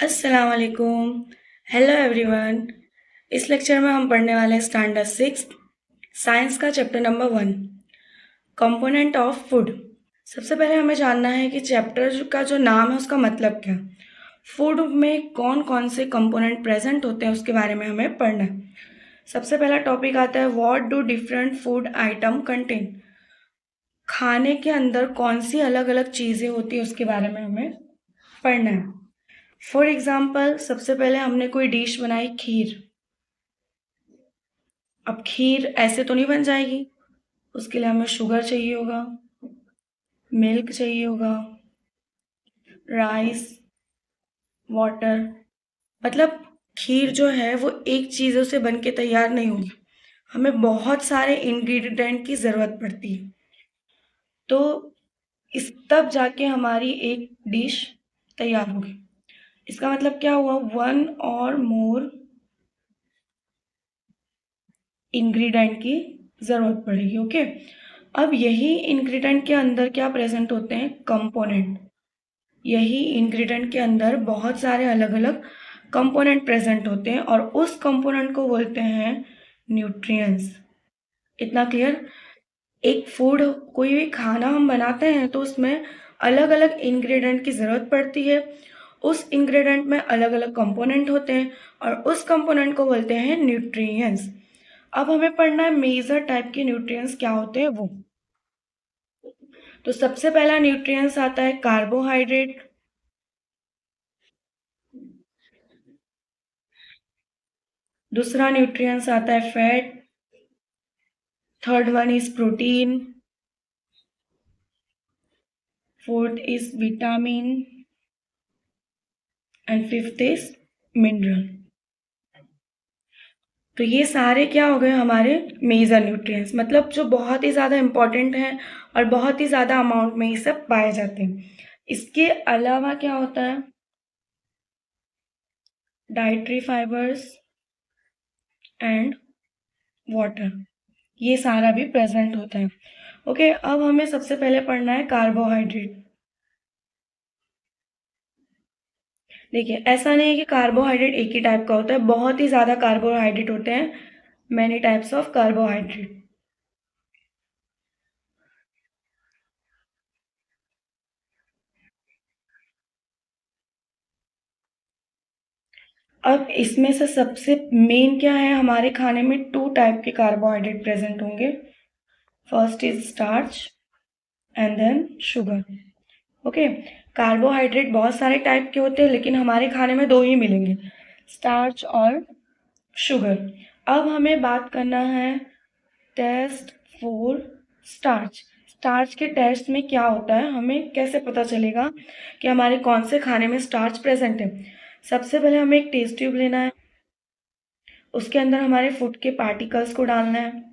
अस्सलाम वालेकुम। Hello everyone. इस लेक्चर में हम पढ़ने वाले हैं स्टैंडर्ड 6 साइंस का chapter number 1 component of food. सबसे पहले हमें जानना है कि चैप्टर का जो नाम है उसका मतलब क्या। फूड में कौन कौन से कंपोनेंट प्रेजेंट होते हैं उसके बारे में हमें पढ़ना है। सबसे पहला टॉपिक आता है what do different food atom contain. खाने के अंदर कौन सी अलग अलग चीज़ें होती है उसके बारे में हमें पढ़ना है। फॉर एग्जाम्पल सबसे पहले हमने कोई डिश बनाई खीर। अब खीर ऐसे तो नहीं बन जाएगी, उसके लिए हमें शुगर चाहिए होगा, मिल्क चाहिए होगा, राइस, वाटर। मतलब खीर जो है वो एक चीज़ों से बन के तैयार नहीं होगी, हमें बहुत सारे इंग्रेडिएंट की ज़रूरत पड़ती है। तो इस तब जाके हमारी एक डिश तैयार होगी। इसका मतलब क्या हुआ, वन और मोर इंग्रेडिएंट की ज़रूरत पड़ेगी। ओके, अब यही इंग्रेडिएंट के अंदर क्या प्रेजेंट होते हैं, कंपोनेंट। यही इंग्रेडिएंट के अंदर बहुत सारे अलग अलग कंपोनेंट प्रेजेंट होते हैं और उस कंपोनेंट को बोलते हैं न्यूट्रिएंट्स। इतना क्लियर। एक फूड, कोई भी खाना हम बनाते हैं तो उसमें अलग अलग इंग्रेडिएंट की ज़रूरत पड़ती है। उस इंग्रेडिएंट में अलग अलग कंपोनेंट होते हैं और उस कंपोनेंट को बोलते हैं न्यूट्रिएंट्स। अब हमें पढ़ना है मेजर टाइप के न्यूट्रिएंट्स क्या होते हैं वो। तो सबसे पहला न्यूट्रिएंट्स आता है कार्बोहाइड्रेट। दूसरा न्यूट्रिएंट्स आता है fat. Third one is protein. Fourth is vitamin and fifth is mineral. तो ये सारे क्या हो गए हमारे मेजर न्यूट्रिएंट्स, मतलब जो बहुत ही ज़्यादा इम्पॉर्टेंट हैं और बहुत ही ज़्यादा अमाउंट में ये सब पाए जाते हैं। इसके अलावा क्या होता है, डाइटरी फाइबर्स एंड वाटर, ये सारा भी प्रेजेंट होता है। ओके, अब हमें सबसे पहले पढ़ना है कार्बोहाइड्रेट। देखिए, ऐसा नहीं है कि कार्बोहाइड्रेट एक ही टाइप का होता है, बहुत ही ज़्यादा कार्बोहाइड्रेट होते हैं, मैनी टाइप्स ऑफ कार्बोहाइड्रेट। अब इसमें से सबसे मेन क्या है, हमारे खाने में टू टाइप के कार्बोहाइड्रेट प्रेजेंट होंगे। First is starch and then sugar. Okay, carbohydrate बहुत सारे टाइप के होते हैं लेकिन हमारे खाने में दो ही मिलेंगे, स्टार्च और शुगर। अब हमें बात करना है टेस्ट फॉर स्टार्च। स्टार्च के टेस्ट में क्या होता है, हमें कैसे पता चलेगा कि हमारे कौन से खाने में स्टार्च प्रेजेंट है। सबसे पहले हमें एक टेस्ट ट्यूब लेना है, उसके अंदर हमारे फूड के पार्टिकल्स को डालना है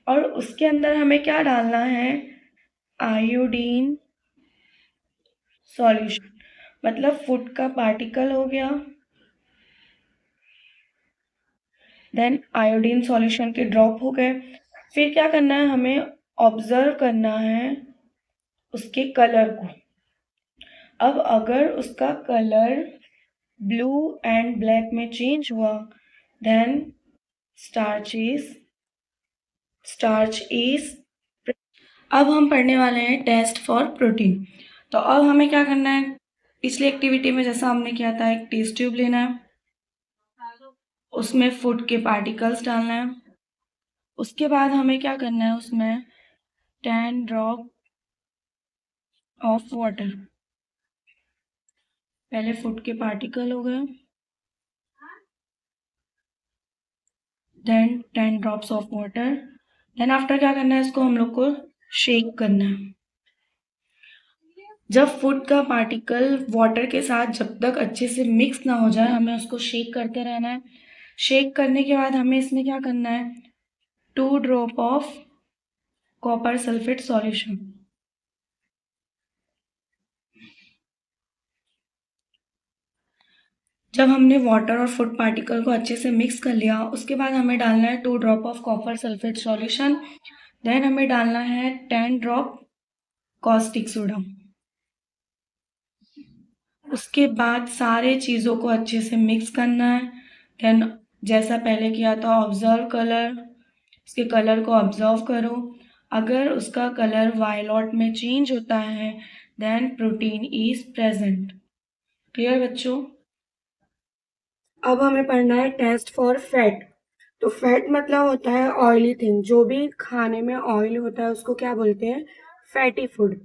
और उसके अंदर हमें क्या डालना है, आयोडीन सॉल्यूशन। मतलब फूड का पार्टिकल हो गया, देन आयोडीन सॉल्यूशन के ड्रॉप हो गए। फिर क्या करना है, हमें ऑब्जर्व करना है उसके कलर को। अब अगर उसका कलर ब्लू एंड ब्लैक में चेंज हुआ, then starch is starch is अब हम पढ़ने वाले हैं टेस्ट फॉर प्रोटीन। तो अब हमें क्या करना है, पिछली एक्टिविटी में जैसा हमने किया था, एक टेस्ट ट्यूब लेना है, उसमें फूड के पार्टिकल्स डालना है। उसके बाद हमें क्या करना है, उसमें 10 ड्रॉप ऑफ वाटर। पहले फूड के पार्टिकल हो गए, then 10 drops of water, then after क्या करना है, इसको हम लोग को शेक करना है। जब फूड का पार्टिकल वाटर के साथ जब तक अच्छे से मिक्स ना हो जाए, हमें उसको शेक करते रहना है। शेक करने के बाद हमें इसमें क्या करना है, 2 drop of copper sulphate solution. जब हमने वाटर और फूड पार्टिकल को अच्छे से मिक्स कर लिया, उसके बाद हमें डालना है 2 drop of copper sulphate solution, then हमें डालना है 10 ड्रॉप कॉस्टिक सोडा। उसके बाद सारे चीज़ों को अच्छे से मिक्स करना है। देन जैसा पहले किया था ऑब्जर्व कलर, उसके कलर को ऑब्जर्व करो। अगर उसका कलर वायलॉट में चेंज होता है then protein is present. Clear बच्चों? अब हमें पढ़ना है टेस्ट फॉर फैट। तो फैट मतलब होता है ऑयली थिंग, जो भी खाने में ऑयल होता है उसको क्या बोलते हैं? Fatty food.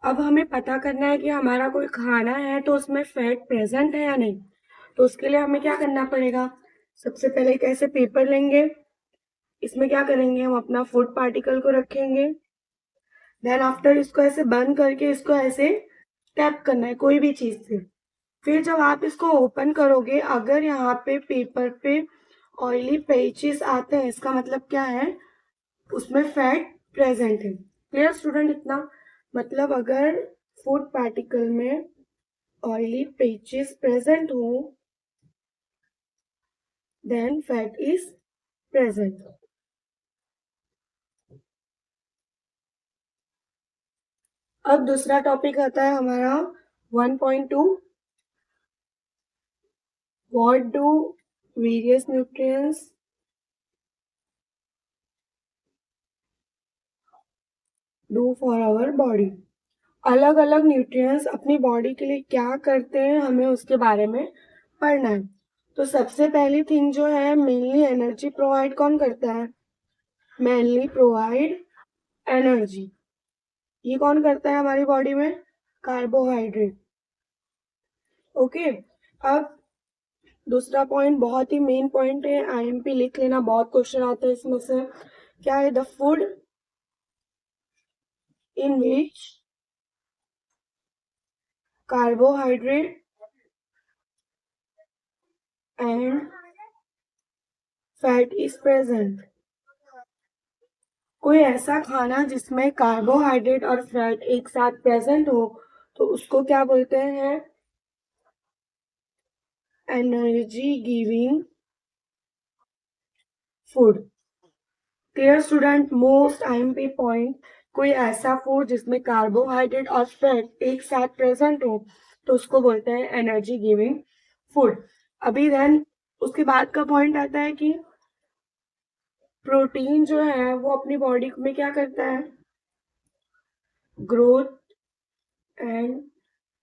अब हमें पता करना है कि हमारा कोई खाना है तो उसमें फैट प्रेजेंट है या नहीं। तो उसके लिए हमें क्या करना पड़ेगा? सबसे पहले एक ऐसे पेपर लेंगे, इसमें क्या करेंगे, हम अपना फूड पार्टिकल को रखेंगे। देन आफ्टर इसको ऐसे बंद करके इसको ऐसे टैप करना है कोई भी चीज से। फिर जब आप इसको ओपन करोगे, अगर यहाँ पे पेपर पे ऑयली पैचेस आते हैं, इसका मतलब क्या है? उसमें फैट प्रेजेंट है। क्लियर स्टूडेंट इतना? मतलब अगर फूड पार्टिकल में ऑयली पैचेस प्रेजेंट हो देन फैट इज प्रेजेंट। अब दूसरा टॉपिक आता है हमारा 1.2, what do various nutrients do for our body. अलग अलग न्यूट्रिएंट्स अपनी बॉडी के लिए क्या करते हैं, हमें उसके बारे में पढ़ना है। तो सबसे पहली थिंग जो है, मेनली एनर्जी प्रोवाइड कौन करता है? मेनली प्रोवाइड एनर्जी, ये कौन करता है हमारी बॉडी में? कार्बोहाइड्रेट। ओके। अब दूसरा पॉइंट बहुत ही मेन पॉइंट है, आईएमपी लिख लेना, बहुत क्वेश्चन आते हैं इसमें से। क्या है? The food in which carbohydrate and fat is present. कोई ऐसा खाना जिसमें कार्बोहाइड्रेट और फैट एक साथ प्रेजेंट हो तो उसको क्या बोलते हैं? Energy giving food. Clear student? Most IMP point, कोई ऐसा फूड जिसमें कार्बोहाइड्रेट और फैट एक साथ प्रेजेंट हो तो उसको बोलते हैं एनर्जी गिविंग फूड। अभी देन उसके बाद का पॉइंट आता है कि प्रोटीन जो है वो अपनी बॉडी में क्या करता है? Growth and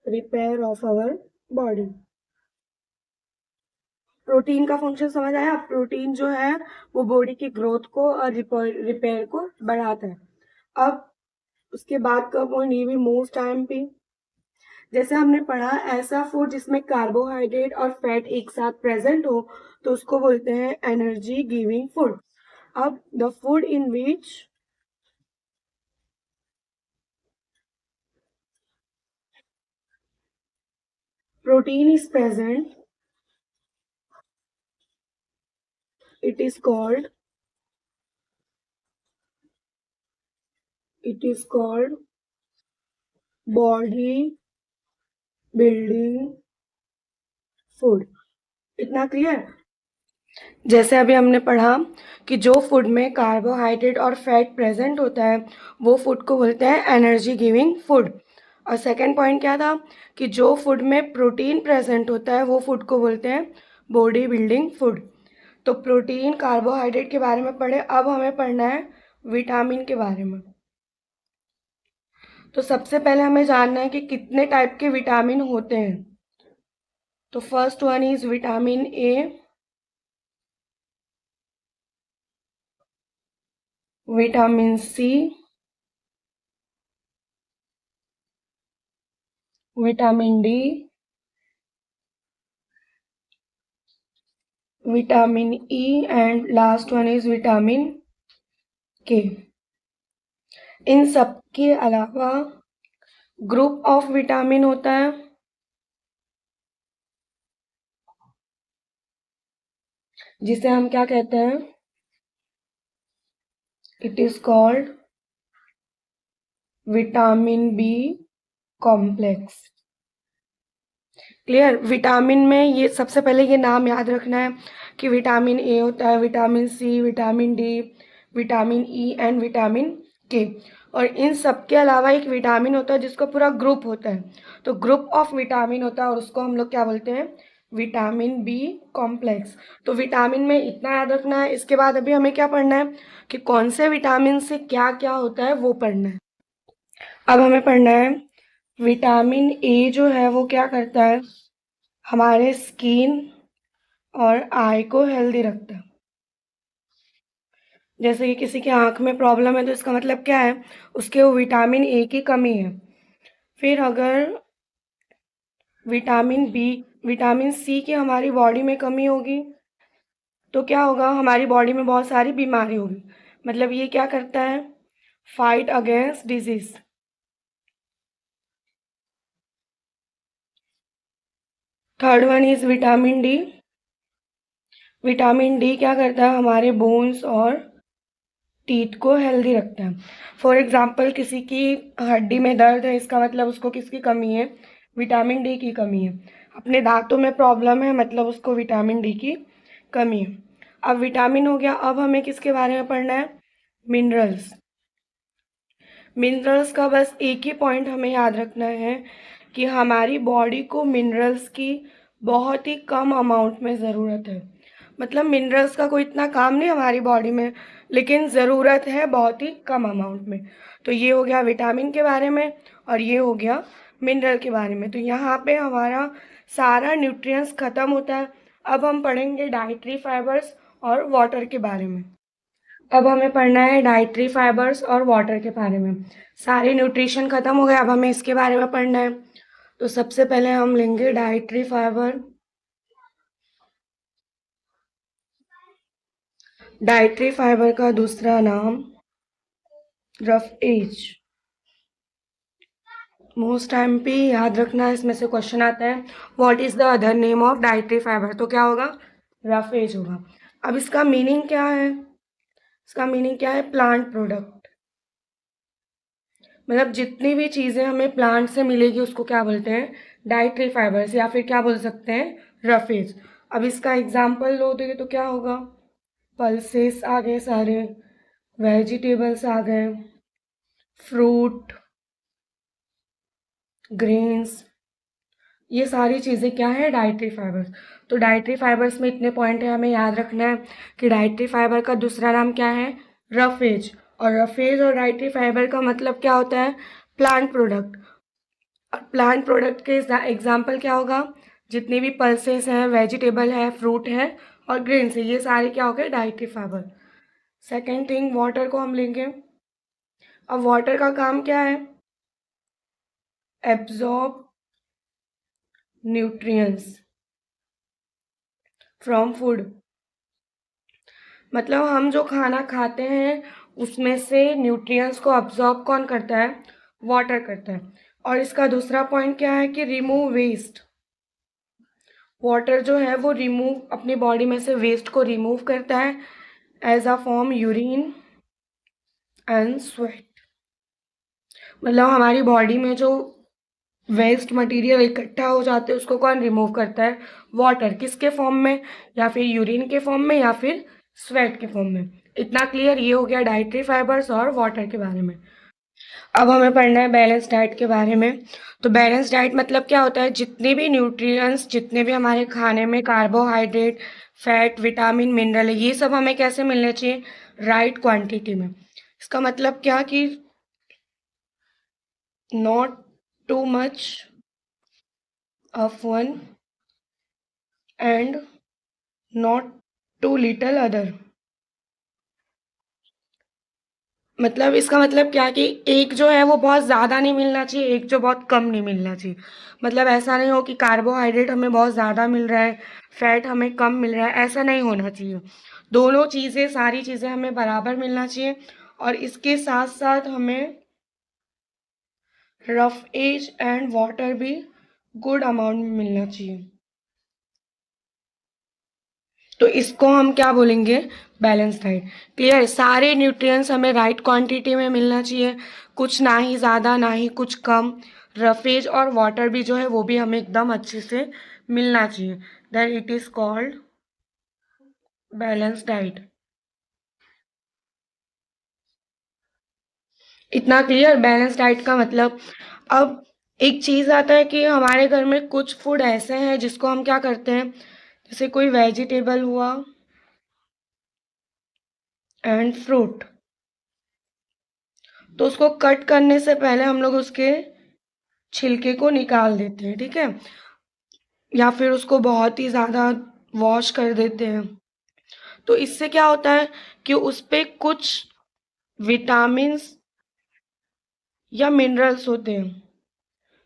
repair of our body. Protein का फंक्शन समझ आया? प्रोटीन जो है वो बॉडी की ग्रोथ को और रिपेयर को बढ़ाता है। अब उसके बाद का पॉइंट ये भी मोस्ट आईएमपी, जैसे हमने पढ़ा ऐसा फूड जिसमें कार्बोहाइड्रेट और फैट एक साथ प्रेजेंट हो तो उसको बोलते हैं एनर्जी गिविंग फूड। अब the food in which protein is present, it is called body building food। इतना क्लियर? जैसे अभी हमने पढ़ा कि जो फूड में कार्बोहाइड्रेट और फैट प्रेजेंट होता है वो फूड को बोलते हैं एनर्जी गिविंग फूड। और सेकंड पॉइंट क्या था कि जो फूड में प्रोटीन प्रेजेंट होता है वो फूड को बोलते हैं बॉडी बिल्डिंग फूड। तो प्रोटीन कार्बोहाइड्रेट के बारे में पढ़े, अब हमें पढ़ना है विटामिन के बारे में। तो सबसे पहले हमें जानना है कि कितने टाइप के विटामिन होते हैं। तो first one is vitamin A, vitamin C, vitamin D, vitamin E and last one is vitamin K. इन सब के अलावा ग्रुप ऑफ विटामिन होता है जिसे हम क्या कहते हैं? It is called vitamin B complex. Clear? Vitamin में ये सबसे पहले ये नाम याद रखना है कि विटामिन ए होता है, vitamin C, vitamin D, vitamin E and vitamin K. और इन सब के अलावा एक विटामिन होता है जिसका पूरा ग्रुप होता है, तो ग्रुप ऑफ विटामिन होता है और उसको हम लोग क्या बोलते हैं, विटामिन बी कॉम्प्लेक्स। तो विटामिन में इतना याद रखना है। इसके बाद अभी हमें क्या पढ़ना है कि कौन से विटामिन से क्या क्या होता है वो पढ़ना है। अब हमें पढ़ना है विटामिन ए जो है वो क्या करता है, हमारे स्किन और आई को हेल्दी रखता है। जैसे कि किसी की आंख में प्रॉब्लम है तो इसका मतलब क्या है, उसके वो विटामिन ए की कमी है। फिर अगर विटामिन सी की हमारी बॉडी में कमी होगी तो क्या होगा, हमारी बॉडी में बहुत सारी बीमारी होगी। मतलब ये क्या करता है, fight against disease. Third one is vitamin D. Vitamin D क्या करता है, हमारे बोन्स और टीथ को हेल्दी रखता है। फॉर एग्जाम्पल किसी की हड्डी में दर्द है, इसका मतलब उसको किसकी कमी है, विटामिन डी की कमी है। अपने दांतों में प्रॉब्लम है, मतलब उसको विटामिन डी की कमी है। अब विटामिन हो गया, अब हमें किसके बारे में पढ़ना है, मिनरल्स। मिनरल्स का बस एक ही पॉइंट हमें याद रखना है कि हमारी बॉडी को मिनरल्स की बहुत ही कम अमाउंट में ज़रूरत है। मतलब मिनरल्स का कोई इतना काम नहीं हमारी बॉडी में, लेकिन ज़रूरत है बहुत ही कम अमाउंट में। तो ये हो गया विटामिन के बारे में और ये हो गया मिनरल के बारे में। तो यहाँ पे हमारा सारा न्यूट्रिएंट्स ख़त्म होता है। अब हम पढ़ेंगे डाइटरी फाइबर्स और वाटर के बारे में। अब हमें पढ़ना है डाइटरी फाइबर्स और वाटर के बारे में। सारे न्यूट्रिशन खत्म हो गए, अब हमें इसके बारे में पढ़ना है। तो सबसे पहले हम लेंगे डाइटरी फाइबर। डाइटरी फाइबर का दूसरा नाम रफ एज। मोस्ट टाइम पे याद रखना, इसमें से क्वेश्चन आता है what is the other name of dietary fibre, तो क्या होगा, रफ एज होगा। अब इसका मीनिंग क्या है, इसका मीनिंग क्या है, प्लांट प्रोडक्ट। मतलब जितनी भी चीज़ें हमें प्लांट से मिलेगी उसको क्या बोलते हैं, डाइटरी फाइबर्स, या फिर क्या बोल सकते हैं, रफेज। अब इसका एग्जाम्पल लो तो ये तो क्या होगा, पल्सेस आ गए सारे, वेजिटेबल्स आ गए, फ्रूट, ग्रेन्स, ये सारी चीज़ें क्या है, डाइटरी फाइबर्स। तो डाइटरी फाइबर्स में इतने पॉइंट है, हमें याद रखना है कि डाइटरी फाइबर का दूसरा नाम क्या है, रफेज। और रफेज और डाइटरी फाइबर का मतलब क्या होता है, प्लांट प्रोडक्ट। और प्लांट प्रोडक्ट के एग्जाम्पल क्या होगा, जितनी भी पल्सेस हैं, वेजिटेबल है, फ्रूट है और ग्रेन्स है, ये सारे क्या हो गए, dietary fibre. Second thing, water को हम लेंगे। अब वाटर का काम क्या है, एब्जॉर्ब न्यूट्रिएंट्स फ्रॉम फूड। मतलब हम जो खाना खाते हैं उसमें से न्यूट्रिएंट्स को अब्जॉर्ब कौन करता है, वाटर करता है। और इसका दूसरा पॉइंट क्या है कि रिमूव वेस्ट। वाटर जो है वो रिमूव, अपनी बॉडी में से वेस्ट को रिमूव करता है as a form urine and sweat. मतलब हमारी बॉडी में जो वेस्ट मटेरियल इकट्ठा हो जाते हैं उसको कौन रिमूव करता है, वाटर। किसके फॉर्म में, या फिर यूरिन के फॉर्म में या फिर स्वेट के फॉर्म में। इतना क्लियर, ये हो गया डाइटरी फाइबर्स और वाटर के बारे में। अब हमें पढ़ना है बैलेंस डाइट के बारे में। तो बैलेंस डाइट मतलब क्या होता है, जितने भी न्यूट्रिएंट्स, जितने भी हमारे खाने में कार्बोहाइड्रेट, फैट, विटामिन, मिनरल है, ये सब हमें कैसे मिलने चाहिए, राइट क्वांटिटी में। इसका मतलब क्या कि not too much of one and not too little other. मतलब इसका मतलब क्या कि एक जो है वो बहुत ज़्यादा नहीं मिलना चाहिए, एक जो बहुत कम नहीं मिलना चाहिए। मतलब ऐसा नहीं हो कि कार्बोहाइड्रेट हमें बहुत ज़्यादा मिल रहा है, फैट हमें कम मिल रहा है, ऐसा नहीं होना चाहिए। दोनों चीज़ें, सारी चीज़ें हमें बराबर मिलना चाहिए। और इसके साथ साथ हमें रफ एज एंड वाटर भी गुड अमाउंट में मिलना चाहिए। तो इसको हम क्या बोलेंगे, बैलेंस डाइट। क्लियर, सारे न्यूट्रिएंट्स हमें राइट क्वांटिटी में मिलना चाहिए, कुछ ना ही ज़्यादा ना ही कुछ कम। रफेज और वाटर भी जो है वो भी हमें एकदम अच्छे से मिलना चाहिए, then it is called balance diet. इतना क्लियर बैलेंस डाइट का मतलब। अब एक चीज़ आता है कि हमारे घर में कुछ फूड ऐसे हैं जिसको हम क्या करते हैं, जैसे कोई वेजिटेबल हुआ एंड फ्रूट, तो उसको कट करने से पहले हम लोग उसके छिलके को निकाल देते हैं, ठीक है, या फिर उसको बहुत ही ज़्यादा वॉश कर देते हैं। तो इससे क्या होता है कि उस पे कुछ विटामिन्स या मिनरल्स होते हैं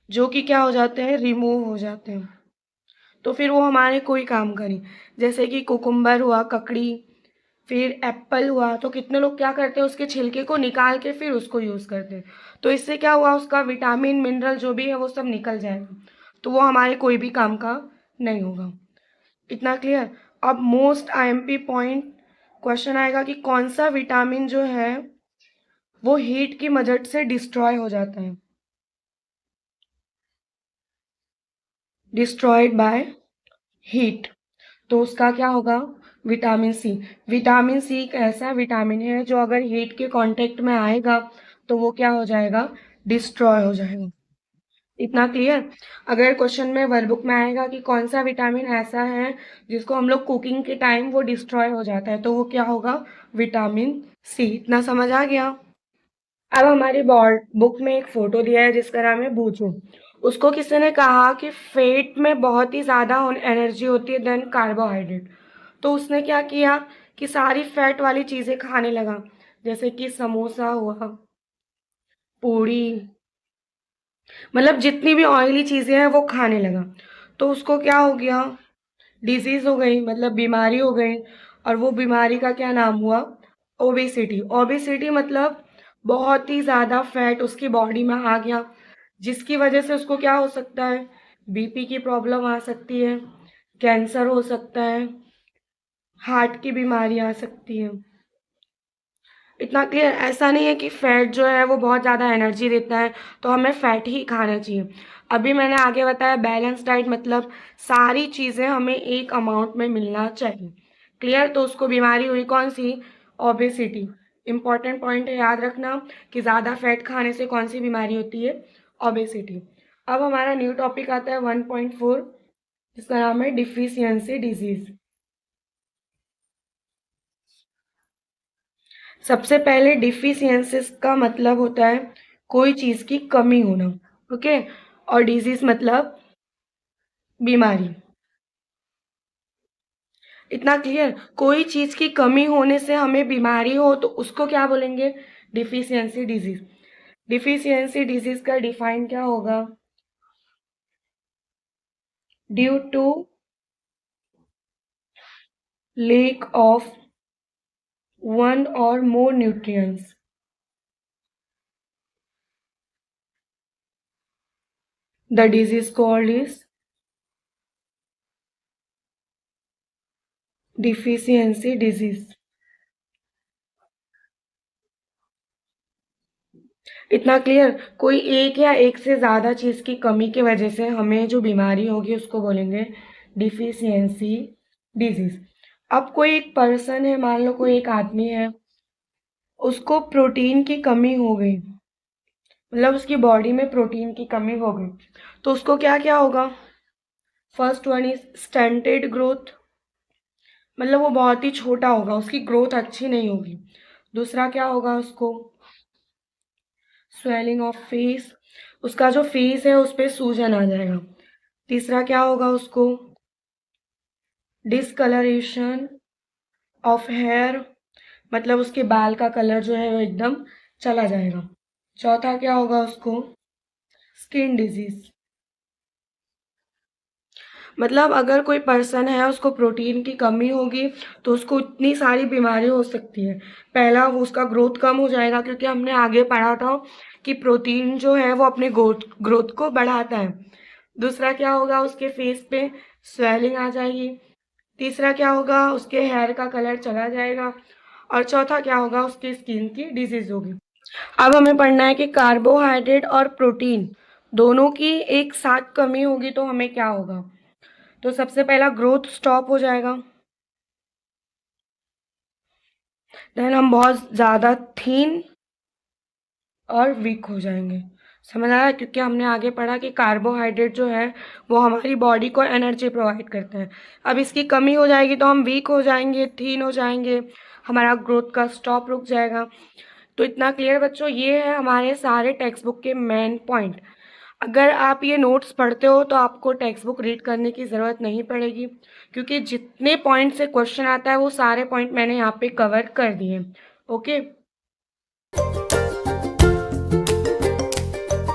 जो कि क्या हो जाते हैं, रिमूव हो जाते हैं। तो फिर वो हमारे कोई काम का नहीं। जैसे कि कुकुम्बर हुआ, ककड़ी, फिर एप्पल हुआ, तो कितने लोग क्या करते हैं, उसके छिलके को निकाल के फिर उसको यूज़ करते हैं। तो इससे क्या हुआ, उसका विटामिन मिनरल जो भी है वो सब निकल जाएगा, तो वो हमारे कोई भी काम का नहीं होगा। इतना क्लियर। अब मोस्ट आईएमपी पॉइंट क्वेश्चन आएगा कि कौन सा विटामिन जो है वो हीट की मदद से डिस्ट्रॉय हो जाता है, डिस्ट्रॉयड बाय हीट। तो उसका क्या होगा, विटामिन सी। विटामिन सी एक ऐसा विटामिन है जो अगर हीट के कांटेक्ट में आएगा तो वो क्या हो जाएगा, डिस्ट्रॉय हो जाएगा। इतना क्लियर। अगर क्वेश्चन में वर्कबुक में आएगा कि कौन सा विटामिन ऐसा है जिसको हम लोग कुकिंग के टाइम वो डिस्ट्रॉय हो जाता है, तो वो क्या होगा, विटामिन सी। इतना समझ आ गया। अब हमारी बोर्ड बुक में एक फोटो दिया है जिसका नाम है बूचू। उसको किसी ने कहा कि फेट में बहुत ही ज़्यादा एनर्जी होती है देन कार्बोहाइड्रेट। तो उसने क्या किया कि सारी फैट वाली चीज़ें खाने लगा, जैसे कि समोसा हुआ, पूड़ी, मतलब जितनी भी ऑयली चीज़ें हैं वो खाने लगा। तो उसको क्या हो गया, डिजीज़ हो गई, मतलब बीमारी हो गई। और वो बीमारी का क्या नाम हुआ, ओबेसिटी। ओबेसिटी मतलब बहुत ही ज़्यादा फैट उसकी बॉडी में आ गया, जिसकी वजह से उसको क्या हो सकता है, बीपी की प्रॉब्लम आ सकती है, कैंसर हो सकता है, हार्ट की बीमारी आ सकती है। इतना क्लियर। ऐसा नहीं है कि फैट जो है वो बहुत ज़्यादा एनर्जी देता है तो हमें फैट ही खाना चाहिए। अभी मैंने आगे बताया बैलेंस डाइट मतलब सारी चीज़ें हमें एक अमाउंट में मिलना चाहिए। क्लियर। तो उसको बीमारी हुई कौन सी, ओबेसिटी। इंपॉर्टेंट पॉइंट है, याद रखना कि ज़्यादा फैट खाने से कौन सी बीमारी होती है, ओबेसिटी। अब हमारा न्यू टॉपिक आता है 1.4, जिसका नाम है डिफिशियंसी डिजीज़। सबसे पहले डिफिशियंसीज का मतलब होता है कोई चीज़ की कमी होना, ओके। और डिजीज मतलब बीमारी। इतना क्लियर। कोई चीज़ की कमी होने से हमें बीमारी हो तो उसको क्या बोलेंगे, डिफिशियंसी डिजीज। डिफिशियंसी डिजीज का डिफाइन क्या होगा, due to lack of one और more nutrients, the disease called is deficiency disease. इतना क्लियर। कोई एक या एक से ज़्यादा चीज़ की कमी की वजह से हमें जो बीमारी होगी उसको बोलेंगे डिफिशियंसी डिजीज। अब कोई एक पर्सन है, मान लो कोई एक आदमी है, उसको प्रोटीन की कमी हो गई, मतलब उसकी बॉडी में प्रोटीन की कमी हो गई, तो उसको क्या क्या होगा, first one is stunted growth, मतलब वो बहुत ही छोटा होगा, उसकी ग्रोथ अच्छी नहीं होगी। दूसरा क्या होगा उसको, स्वेलिंग ऑफ फेस, उसका जो फेस है उस पर सूजन आ जाएगा। तीसरा क्या होगा उसको, डिसकलरेशन ऑफ हेयर, मतलब उसके बाल का कलर जो है वो एकदम चला जाएगा। चौथा क्या होगा उसको, स्किन डिजीज, मतलब अगर कोई पर्सन है उसको प्रोटीन की कमी होगी तो उसको इतनी सारी बीमारी हो सकती है। पहला वो उसका ग्रोथ कम हो जाएगा, क्योंकि हमने आगे पढ़ा था कि प्रोटीन जो है वो अपने ग्रोथ ग्रोथ को बढ़ाता है। दूसरा क्या होगा, उसके फेस पे स्वेलिंग आ जाएगी। तीसरा क्या होगा, उसके हेयर का कलर चला जाएगा। और चौथा क्या होगा, उसकी स्किन की डिजीज होगी। अब हमें पढ़ना है कि कार्बोहाइड्रेट और प्रोटीन दोनों की एक साथ कमी होगी तो हमें क्या होगा। तो सबसे पहला ग्रोथ स्टॉप हो जाएगा, देन हम बहुत ज़्यादा थीन और वीक हो जाएंगे। समझ आया? क्योंकि हमने आगे पढ़ा कि कार्बोहाइड्रेट जो है वो हमारी बॉडी को एनर्जी प्रोवाइड करते हैं। अब इसकी कमी हो जाएगी तो हम वीक हो जाएंगे, थीन हो जाएंगे, हमारा ग्रोथ का स्टॉप रुक जाएगा। तो इतना क्लियर बच्चों, ये है हमारे सारे टेक्स्ट बुक के मेन पॉइंट। अगर आप ये नोट्स पढ़ते हो तो आपको टेक्स्ट बुक रीड करने की ज़रूरत नहीं पड़ेगी, क्योंकि जितने पॉइंट से क्वेश्चन आता है वो सारे पॉइंट मैंने यहाँ पे कवर कर दिए। ओके।